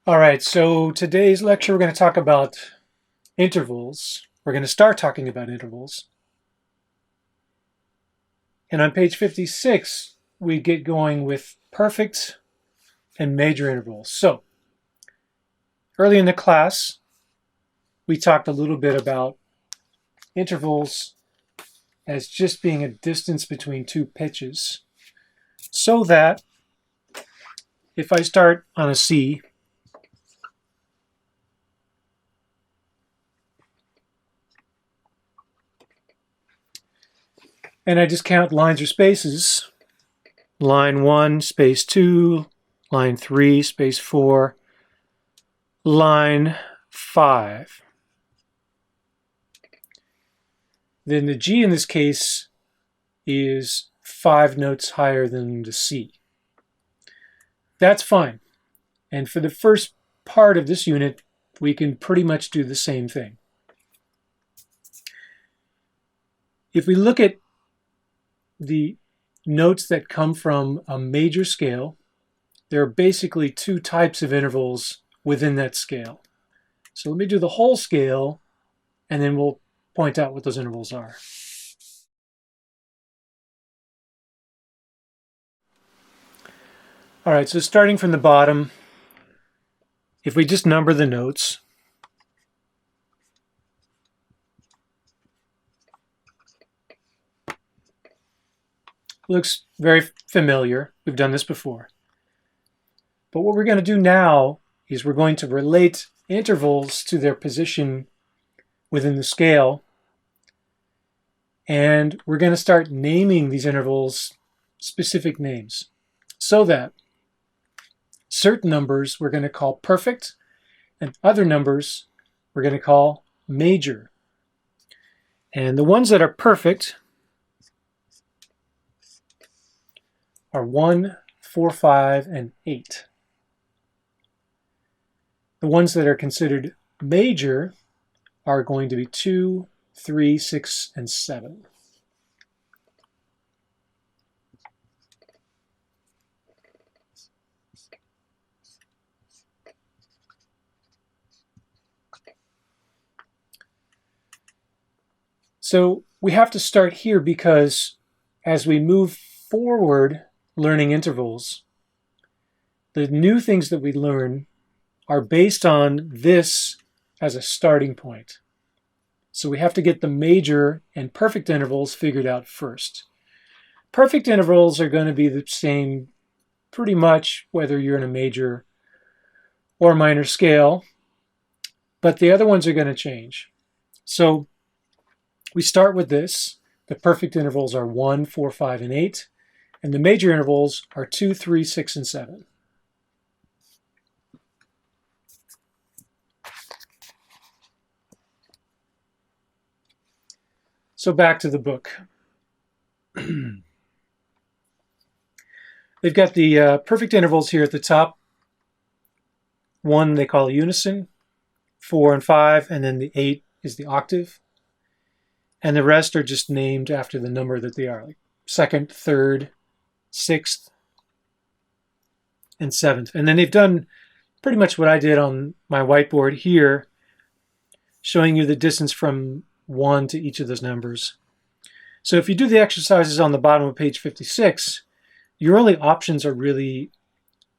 All right, so today's lecture we're going to talk about intervals. We're going to start talking about intervals. And on page 56, we get going with perfect and major intervals. So, early in the class, we talked a little bit about intervals as just being a distance between two pitches. So that if I start on a C, and I just count lines or spaces, line 1, space 2, line 3, space 4, line 5. Then the G in this case is 5 notes higher than the C. That's fine. And for the first part of this unit, we can pretty much do the same thing. If we look at the notes that come from a major scale, there are basically two types of intervals within that scale. So let me do the whole scale, and then we'll point out what those intervals are. All right, so starting from the bottom, if we just number the notes, looks very familiar. We've done this before. But what we're going to do now is we're going to relate intervals to their position within the scale. And we're going to start naming these intervals specific names so that certain numbers we're going to call perfect and other numbers we're going to call major. And the ones that are perfect are 1, 4, 5, and 8. The ones that are considered major are going to be 2, 3, 6, and 7. So we have to start here because as we move forward learning intervals, the new things that we learn are based on this as a starting point. So we have to get the major and perfect intervals figured out first. Perfect intervals are going to be the same pretty much whether you're in a major or minor scale, but the other ones are going to change. So we start with this. The perfect intervals are 1, 4, 5, and 8. And the major intervals are 2, 3, 6, and 7. So back to the book. They've got the perfect intervals here at the top. 1 they call unison, 4 and 5, and then the 8 is the octave. And the rest are just named after the number that they are, like 2nd, 3rd, 6th, and 7th. And then they've done pretty much what I did on my whiteboard here, showing you the distance from 1 to each of those numbers. So if you do the exercises on the bottom of page 56, your only options are really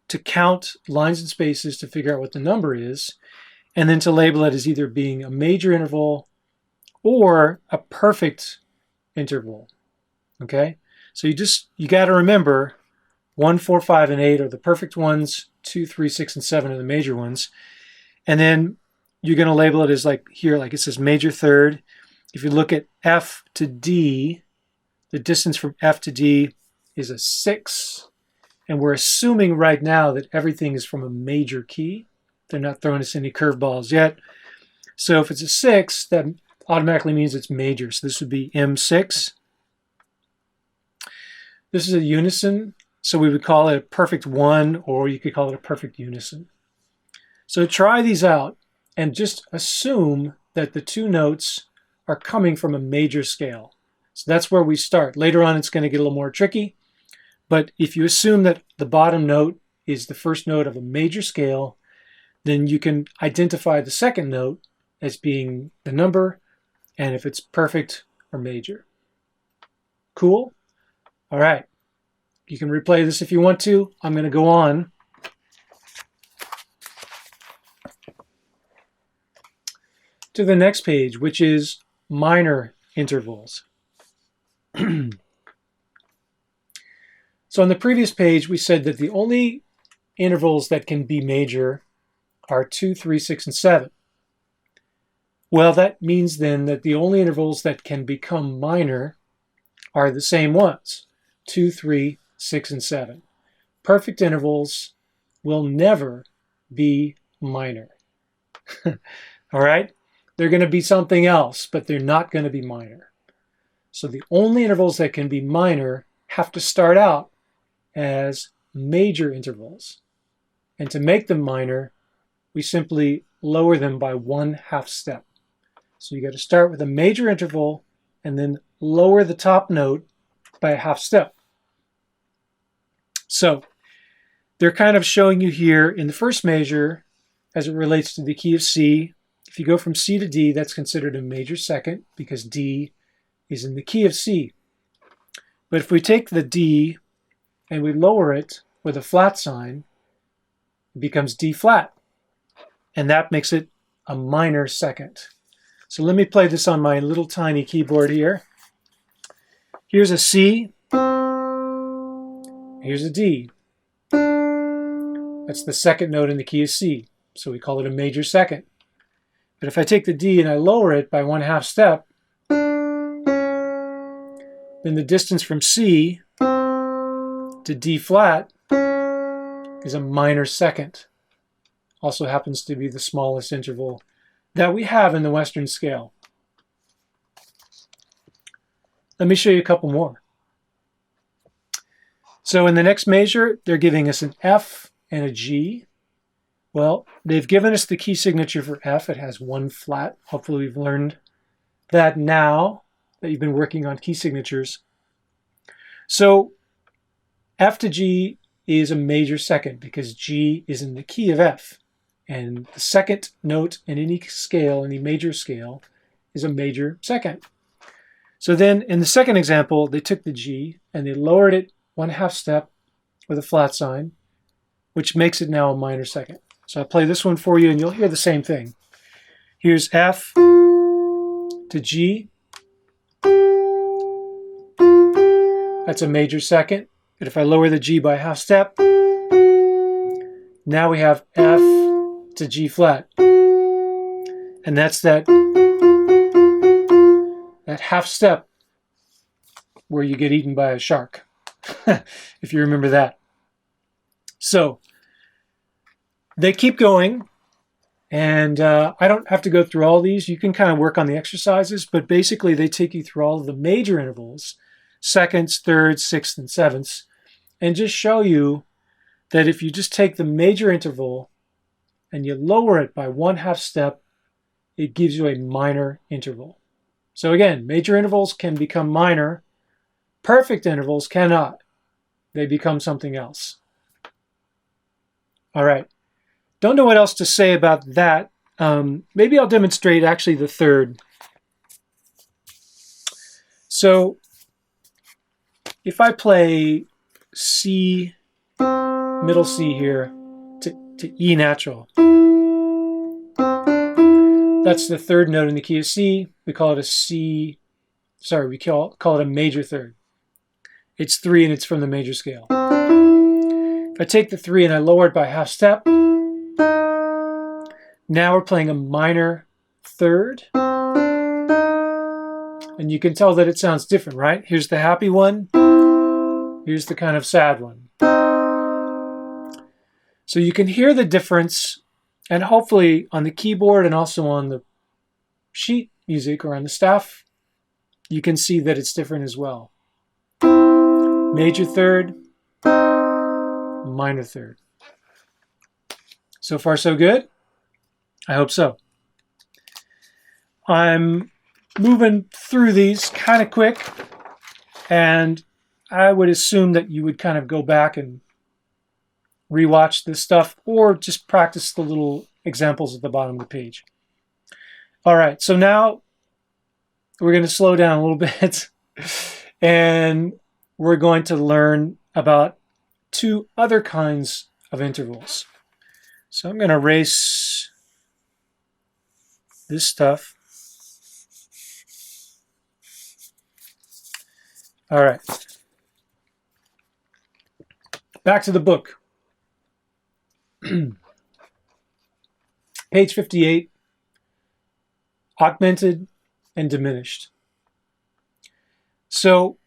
to count lines and spaces to figure out what the number is, and then to label it as either being a major interval or a perfect interval. Okay? So you got to remember 1, 4, 5, and 8 are the perfect ones, 2, 3, 6, and 7 are the major ones. And then you're going to label it as like here, like it says major third. If you look at F to D, the distance from F to D is a 6. And we're assuming right now that everything is from a major key. They're not throwing us any curveballs yet. So if it's a 6, that automatically means it's major. So this would be M6. This is a unison, so we would call it a perfect 1, or you could call it a perfect unison. So try these out and just assume that the two notes are coming from a major scale. So that's where we start. Later on it's going to get a little more tricky, but if you assume that the bottom note is the first note of a major scale, then you can identify the second note as being the number, and if it's perfect or major. Cool? All right. You can replay this if you want to. I'm going to go on to the next page, which is minor intervals. So on the previous page, we said that the only intervals that can be major are 2, 3, 6, and 7. Well, that means then that the only intervals that can become minor are the same ones, 2, 3, 6, and 7. Perfect intervals will never be minor. All right? They're going to be something else, but they're not going to be minor. So the only intervals that can be minor have to start out as major intervals. And to make them minor, we simply lower them by 1/2 step. So you got to start with a major interval and then lower the top note by 1/2 step. So they're kind of showing you here in the first measure as it relates to the key of C. If you go from C to D, that's considered a major second because D is in the key of C. But if we take the D and we lower it with a flat sign, it becomes D flat. And that makes it a minor second. So let me play this on my little tiny keyboard here. Here's a C. Here's a D. That's the second note in the key of C. So we call it a major second. But if I take the D and I lower it by 1/2 step, then the distance from C to D flat is a minor second. Also happens to be the smallest interval that we have in the Western scale. Let me show you a couple more. So in the next measure, they're giving us an F and a G. Well, they've given us the key signature for F. It has 1 flat. Hopefully we've learned that now that you've been working on key signatures. So F to G is a major second because G is in the key of F. And the second note in any scale, any major scale, is a major second. So then in the second example, they took the G and they lowered it 1/2 step with a flat sign, which makes it now a minor second. So I'll play this one for you and you'll hear the same thing. Here's F to G. That's a major second. But if I lower the G by 1/2 step, now we have F to G flat. And that's that 1/2 step where you get eaten by a shark, if you remember that. So they keep going, and I don't have to go through all these. You can kind of work on the exercises, but basically they take you through all of the major intervals, seconds, thirds, sixths, and sevenths, and just show you that if you just take the major interval and you lower it by 1/2 step, it gives you a minor interval. So again, major intervals can become minor. Perfect intervals cannot. They become something else. All right. Don't know what else to say about that. Maybe I'll demonstrate actually the third. So if I play C, middle C here, to E natural, that's the third note in the key of C. We call it a C, sorry, we call it a major third. It's 3 and it's from the major scale. If I take the 3 and I lower it by 1/2 step, now we're playing a minor third. And you can tell that it sounds different, right? Here's the happy one. Here's the kind of sad one. So you can hear the difference, and hopefully on the keyboard and also on the sheet music or on the staff, you can see that it's different as well. Major third, minor third. So far so good? I hope so. I'm moving through these kind of quick, and I would assume that you would kind of go back and rewatch this stuff or just practice the little examples at the bottom of the page. All right, so now we're going to slow down a little bit and we're going to learn about two other kinds of intervals. So I'm going to erase this stuff. All right. Back to the book. Page 58, Augmented and Diminished. So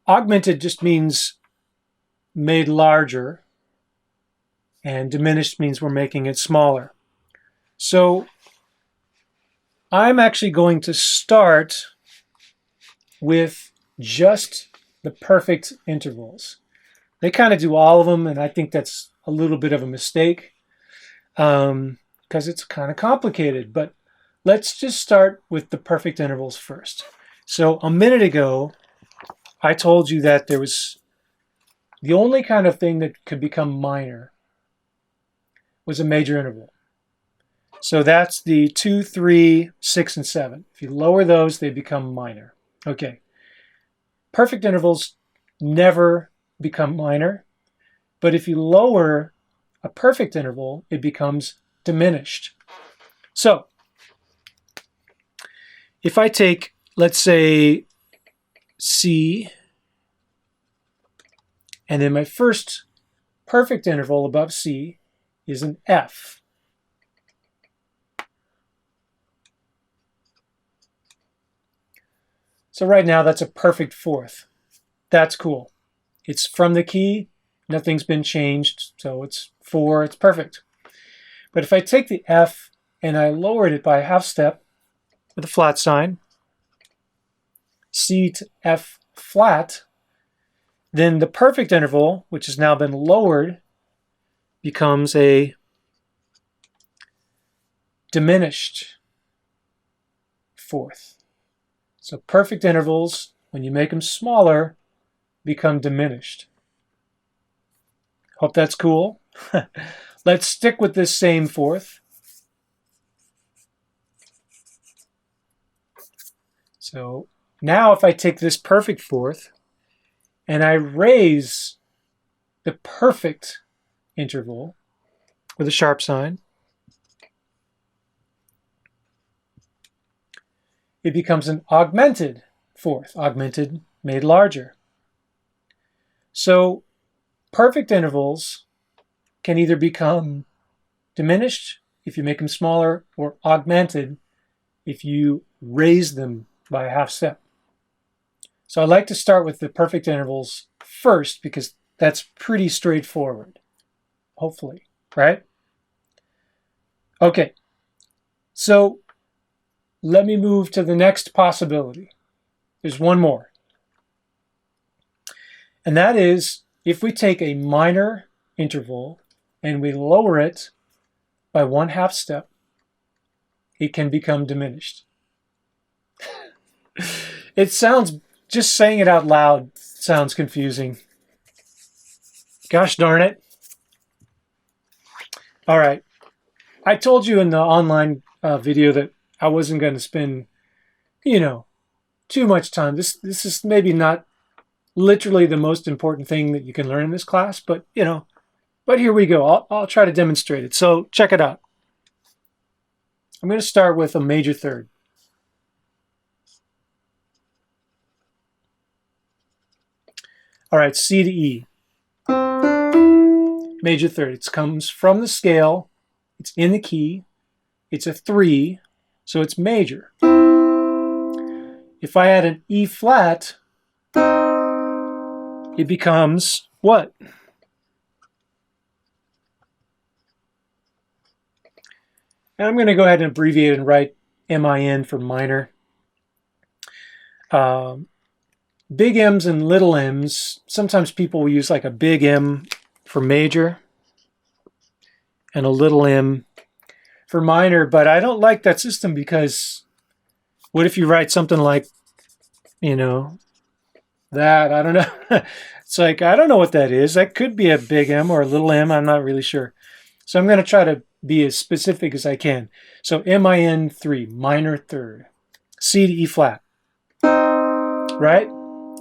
augmented just means made larger, and diminished means we're making it smaller. So I'm actually going to start with just the perfect intervals. They kind of do all of them, and I think that's a little bit of a mistake because it's kind of complicated. But let's just start with the perfect intervals first. So a minute ago, I told you that there was the only kind of thing that could become minor was a major interval. So that's the 2, 3, 6, and 7. If you lower those, they become minor. Okay. Perfect intervals never become minor, but if you lower a perfect interval, it becomes diminished. So if I take, let's say, C, and then my first perfect interval above C is an F. So right now that's a perfect fourth. That's cool. It's from the key, nothing's been changed, so it's 4, it's perfect. But if I take the F and I lowered it by a half step with a flat sign, C to F flat, then the perfect interval, which has now been lowered, becomes a diminished fourth. So perfect intervals, when you make them smaller, become diminished. Hope that's cool. Let's stick with this same fourth. So now if I take this perfect fourth and I raise the perfect interval with a sharp sign, it becomes an augmented fourth. Augmented, made larger. So perfect intervals can either become diminished if you make them smaller, or augmented if you raise them by a half step. So I like to start with the perfect intervals first because that's pretty straightforward, hopefully, right? Okay, so let me move to the next possibility. There's one more. And that is if we take a minor interval and we lower it by 1/2 step, it can become diminished. It sounds, just saying it out loud sounds confusing. Gosh darn it. All right. I told you in the online video that I wasn't going to spend, too much time. This is maybe not literally the most important thing that you can learn in this class, but but here we go. I'll try to demonstrate it. So check it out. I'm going to start with a major third. All right, C to E. Major third. It comes from the scale. It's in the key. It's a 3, so it's major. If I add an E flat, it becomes what? And I'm going to go ahead and abbreviate and write MIN for minor. Big M's and little m's, sometimes people will use like a big M for major and a little m for minor, but I don't like that system because what if you write something like, that? I don't know. It's like, I don't know what that is. That could be a big M or a little m. I'm not really sure. So I'm going to try to be as specific as I can. So min3, minor third. C to E flat. Right?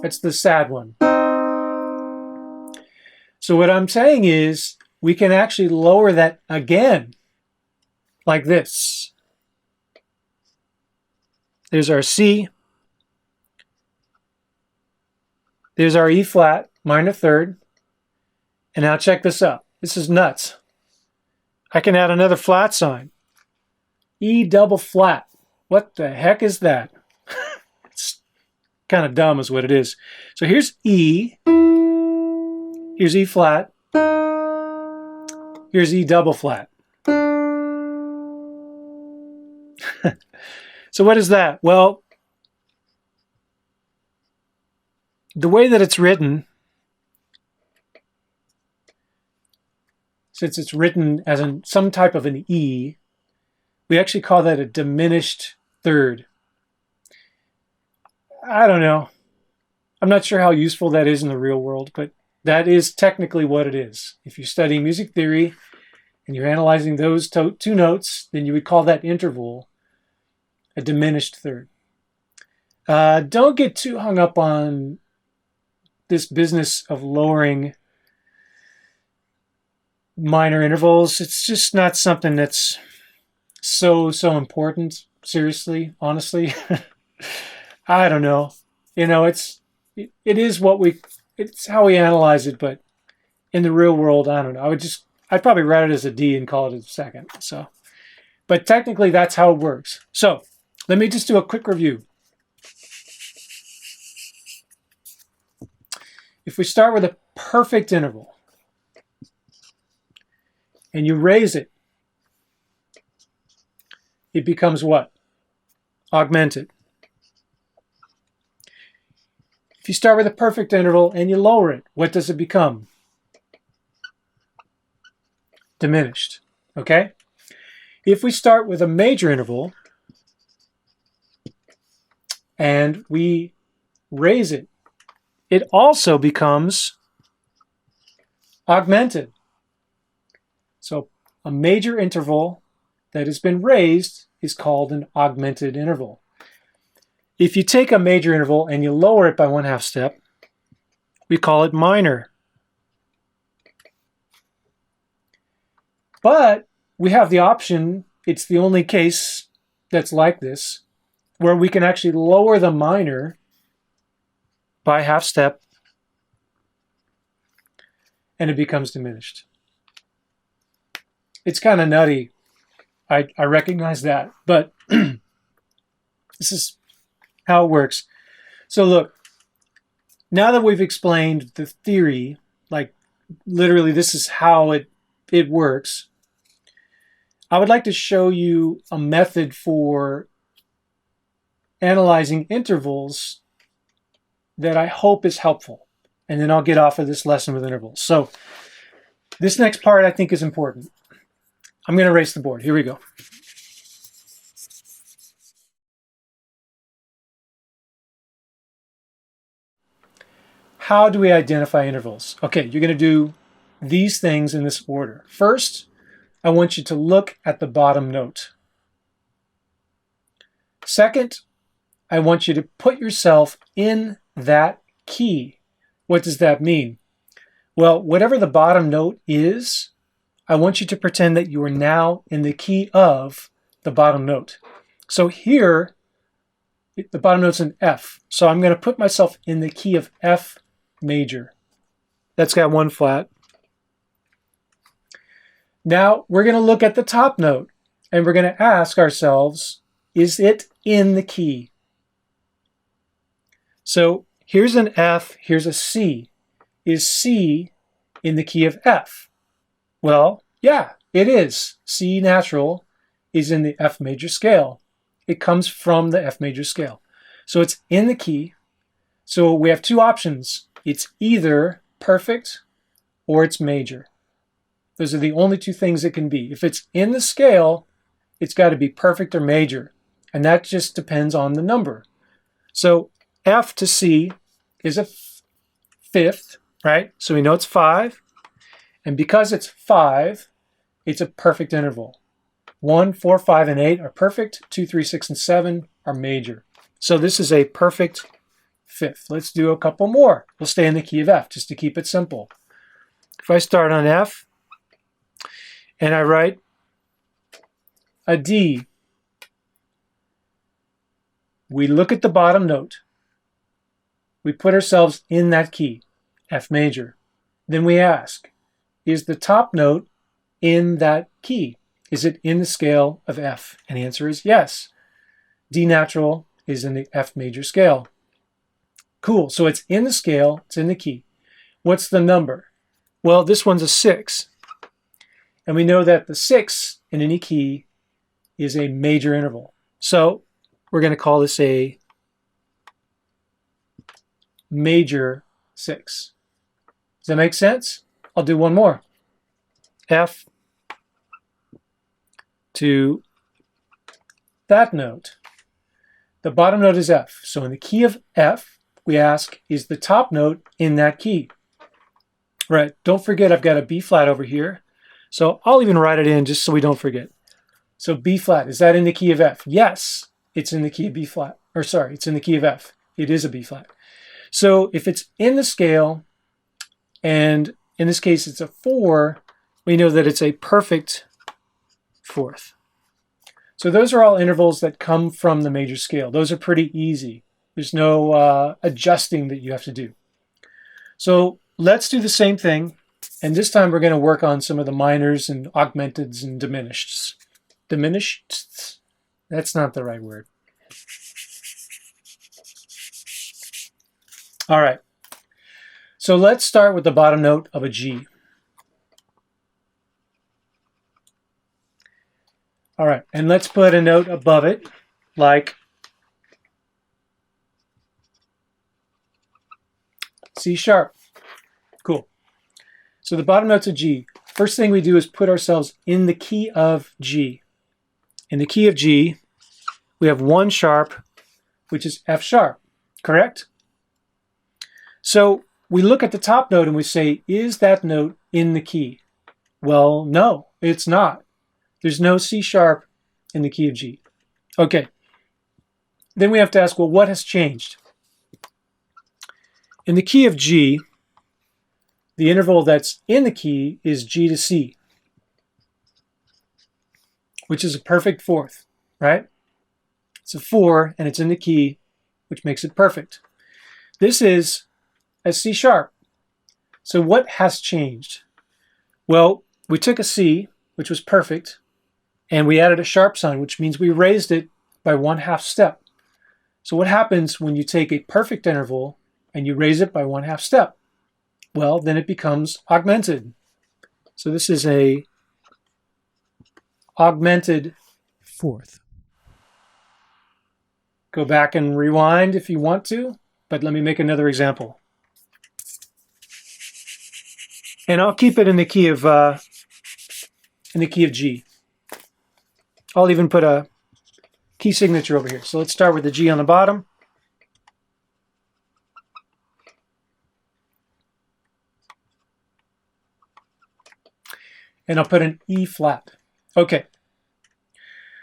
That's the sad one. So what I'm saying is we can actually lower that again, like this. There's our C. There's our E flat, minor third. And now check this out. This is nuts. I can add another flat sign. E double flat. What the heck is that? It's kind of dumb is what it is. So here's E. Here's E flat. Here's E double flat. So what is that? Well, the way that it's written, since it's written as in some type of an E, we actually call that a diminished third. I don't know. I'm not sure how useful that is in the real world, but that is technically what it is. If you study music theory and you're analyzing those two notes, then you would call that interval a diminished third. Don't get too hung up on this business of lowering minor intervals. It's just not something that's so important. Seriously, honestly. I don't know. You know, it is it's how we analyze it, but in the real world, I don't know. I'd probably write it as a D and call it a second. So, but technically that's how it works. So let me just do a quick review. If we start with a perfect interval and you raise it, it becomes what? Augmented. If you start with a perfect interval and you lower it, what does it become? Diminished. Okay? If we start with a major interval and we raise it, it also becomes augmented. So a major interval that has been raised is called an augmented interval. If you take a major interval and you lower it by 1/2 step, we call it minor. But we have the option, it's the only case that's like this, where we can actually lower the minor by 1/2 step and it becomes diminished. It's kind of nutty. I recognize that, but this is how it works. So look, now that we've explained the theory, like literally this is how it works, I would like to show you a method for analyzing intervals that I hope is helpful. And then I'll get off of this lesson with intervals. So this next part I think is important. I'm going to erase the board. Here we go. How do we identify intervals? Okay, you're going to do these things in this order. First, I want you to look at the bottom note. Second, I want you to put yourself in that key. What does that mean? Well, whatever the bottom note is, I want you to pretend that you are now in the key of the bottom note. So here, the bottom note's an F. So I'm going to put myself in the key of F major. That's got 1 flat. Now we're going to look at the top note and we're going to ask ourselves, is it in the key? So here's an F, here's a C. Is C in the key of F? Well, yeah, it is. C natural is in the F major scale. It comes from the F major scale. So it's in the key. So we have two options. It's either perfect or it's major. Those are the only two things it can be. If it's in the scale, it's got to be perfect or major. And that just depends on the number. So F to C is a fifth, right? So we know it's 5. And because it's 5, it's a perfect interval. 1, 4, 5, and 8 are perfect. 2, 3, 6, and 7 are major. So this is a perfect fifth. Let's do a couple more. We'll stay in the key of F just to keep it simple. If I start on F and I write a D, we look at the bottom note. We put ourselves in that key, F major. Then we ask, is the top note in that key? Is it in the scale of F? And the answer is yes. D natural is in the F major scale. Cool, so it's in the scale, it's in the key. What's the number? Well, this one's a 6. And we know that the 6 in any key is a major interval. So we're going to call this a major 6. Does that make sense? I'll do one more. F to that note. The bottom note is F. So in the key of F, we ask, is the top note in that key? Right, don't forget I've got a B flat over here. So I'll even write it in just so we don't forget. So B flat, is that in the key of F? Yes, it's in the key of B flat. Or sorry, it's in the key of F. It is a B flat. So if it's in the scale, and in this case it's a 4, we know that it's a perfect fourth. So those are all intervals that come from the major scale. Those are pretty easy. There's no adjusting that you have to do. So let's do the same thing. And this time we're going to work on some of the minors and augmenteds and diminished. Diminished? That's not the right word. All right. So let's start with the bottom note of a G. All right, and let's put a note above it, like C sharp. Cool. So the bottom note's a G. First thing we do is put ourselves in the key of G. In the key of G, we have 1 sharp, which is F sharp, correct? So we look at the top note and we say, is that note in the key? Well, no, it's not. There's no C sharp in the key of G. Okay. Then we have to ask, well, what has changed? In the key of G, the interval that's in the key is G to C, which is a perfect fourth, right? It's a 4 and it's in the key, which makes it perfect. This is a C sharp. So what has changed? Well, we took a C, which was perfect, and we added a sharp sign, which means we raised it by 1/2 step. So what happens when you take a perfect interval and you raise it by 1/2 step? Well, then it becomes augmented. So this is a augmented fourth. Go back and rewind if you want to, but let me make another example. And I'll keep it in the key of G. I'll even put a key signature over here. So let's start with the G on the bottom. And I'll put an E flat. Okay.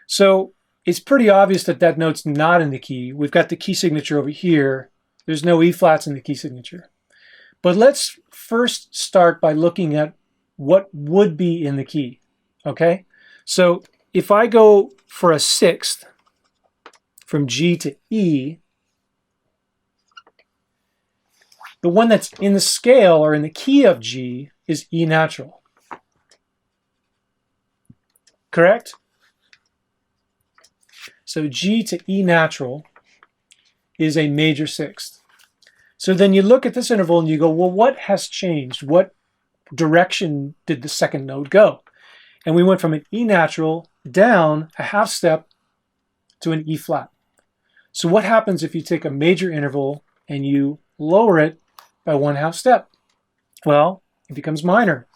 So it's pretty obvious that that note's not in the key. We've got the key signature over here. There's no E flats in the key signature. But let's first start by looking at what would be in the key. Okay? So if I go for a 6th from G to E, the one that's in the scale or in the key of G is E natural. Correct? So G to E natural is a major 6th. So then you look at this interval and you go, well, what has changed? What direction did the second note go? And we went from an E natural down a 1/2 step to an E flat. So what happens if you take a major interval and you lower it by 1/2 step? Well, it becomes minor.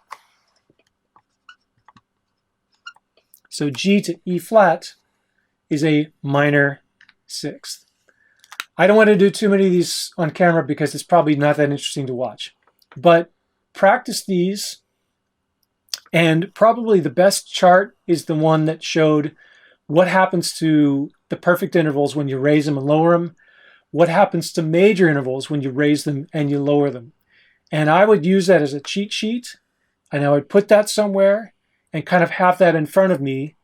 So G to E flat is a minor 6th. I don't want to do too many of these on camera because it's probably not that interesting to watch. But practice these, and probably the best chart is the one that showed what happens to the perfect intervals when you raise them and lower them, what happens to major intervals when you raise them and you lower them. And I would use that as a cheat sheet, and I would put that somewhere and kind of have that in front of me.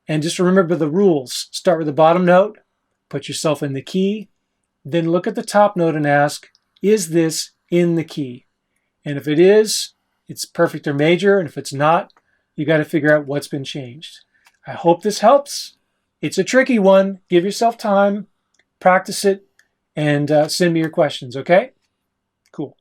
And just remember the rules. Start with the bottom note, put yourself in the key, then look at the top note and ask, is this in the key? And if it is, it's perfect or major. And if it's not, you got to figure out what's been changed. I hope this helps. It's a tricky one. Give yourself time, practice it, and send me your questions, okay? Cool.